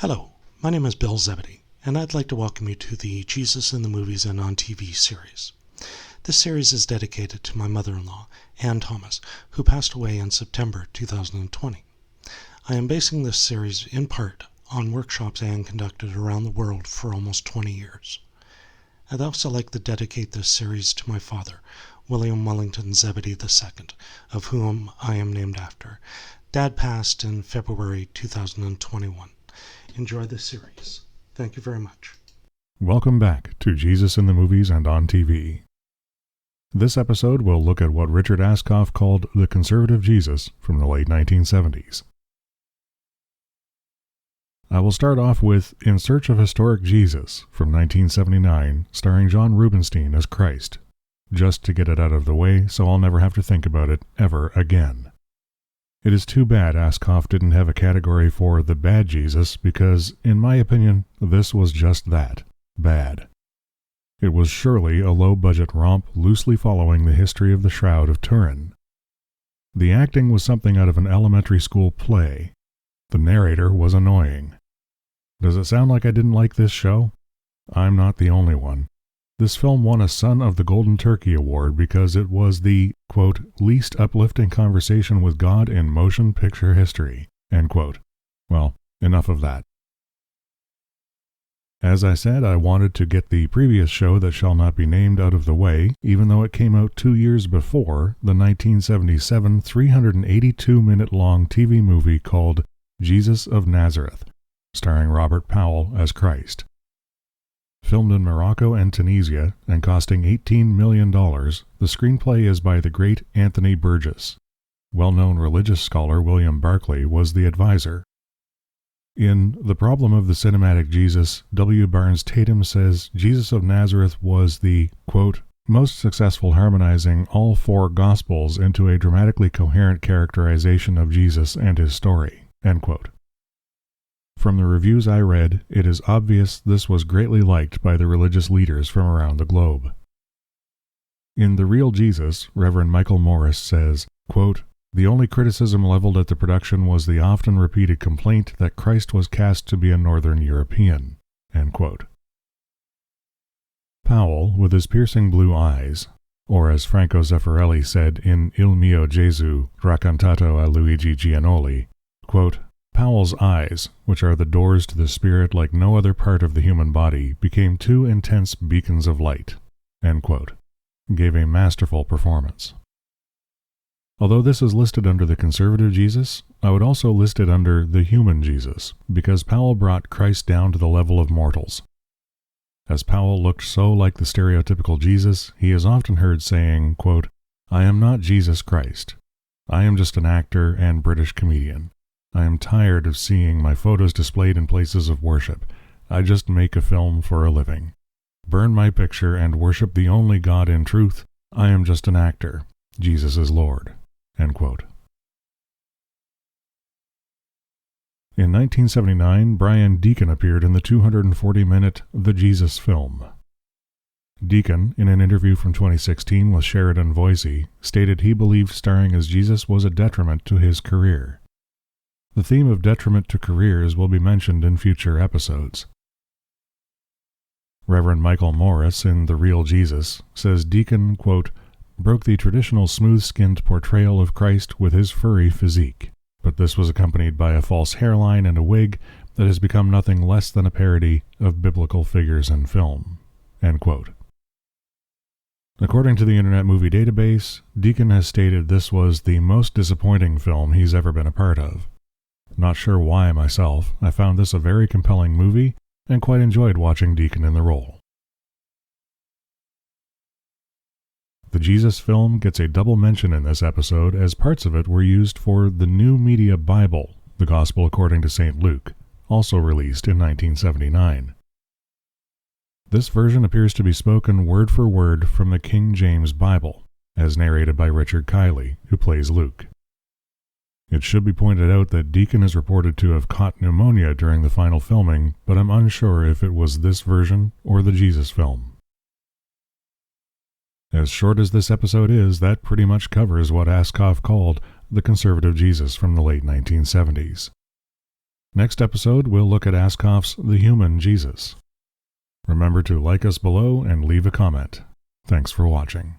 Hello, my name is Bill Zebedee, and I'd like to welcome you to the Jesus in the Movies and on TV series. This series is dedicated to my mother-in-law, Ann Thomas, who passed away in September 2020. I am basing this series in part on workshops Ann conducted around the world for almost 20 years. I'd also like to dedicate this series to my father, William Wellington Zebedee II, of whom I am named after. Dad passed in February 2021. Enjoy this series. Thank you very much. Welcome back to Jesus in the Movies and on TV. This episode will look at what Richard Askoff called the conservative Jesus from the late 1970s. I will start off with In Search of Historic Jesus from 1979, starring John Rubinstein as Christ, just to get it out of the way so I'll never have to think about it ever again. It is too bad Askoff didn't have a category for the bad Jesus because, in my opinion, this was just that, bad. It was surely a low-budget romp loosely following the history of the Shroud of Turin. The acting was something out of an elementary school play. The narrator was annoying. Does it sound like I didn't like this show? I'm not the only one. This film won a Son of the Golden Turkey Award because it was the, quote, least uplifting conversation with God in motion picture history, end quote. Well, enough of that. As I said, I wanted to get the previous show that shall not be named out of the way, even though it came out 2 years before the 1977 382-minute-long TV movie called Jesus of Nazareth, starring Robert Powell as Christ. Filmed in Morocco and Tunisia and costing $18 million, the screenplay is by the great Anthony Burgess. Well-known religious scholar William Barclay was the advisor. In The Problem of the Cinematic Jesus, W. Barnes Tatum says Jesus of Nazareth was the, quote, most successful harmonizing all four Gospels into a dramatically coherent characterization of Jesus and his story, end quote. From the reviews I read, it is obvious this was greatly liked by the religious leaders from around the globe. In The Real Jesus, Reverend Michael Morris says, quote, the only criticism leveled at the production was the often repeated complaint that Christ was cast to be a Northern European, end quote. Powell, with his piercing blue eyes, or as Franco Zeffirelli said in Il mio Gesù, raccontato a Luigi Giannoli, quote, Powell's eyes, which are the doors to the spirit like no other part of the human body, became two intense beacons of light, end quote. Gave a masterful performance. Although this is listed under the conservative Jesus, I would also list it under the human Jesus, because Powell brought Christ down to the level of mortals. As Powell looked so like the stereotypical Jesus, he is often heard saying, quote, I am not Jesus Christ. I am just an actor and British comedian. I am tired of seeing my photos displayed in places of worship. I just make a film for a living. Burn my picture and worship the only God in truth. I am just an actor. Jesus is Lord. End quote. In 1979, Brian Deacon appeared in the 240-minute The Jesus Film. Deacon, in an interview from 2016 with Sheridan Voisey, stated he believed starring as Jesus was a detriment to his career. The theme of detriment to careers will be mentioned in future episodes. Reverend Michael Morris, in The Real Jesus, says Deacon, quote, broke the traditional smooth-skinned portrayal of Christ with his furry physique, but this was accompanied by a false hairline and a wig that has become nothing less than a parody of biblical figures in film, end quote. According to the Internet Movie Database, Deacon has stated this was the most disappointing film he's ever been a part of. Not sure why myself. I found this a very compelling movie and quite enjoyed watching Deacon in the role. The Jesus Film gets a double mention in this episode as parts of it were used for the New Media Bible, the Gospel according to St. Luke, also released in 1979. This version appears to be spoken word for word from the King James Bible, as narrated by Richard Kiley, who plays Luke. It should be pointed out that Deacon is reported to have caught pneumonia during the final filming, but I'm unsure if it was this version or the Jesus Film. As short as this episode is, that pretty much covers what Askoff called the conservative Jesus from the late 1970s. Next episode, we'll look at Askoff's The Human Jesus. Remember to like us below and leave a comment. Thanks for watching.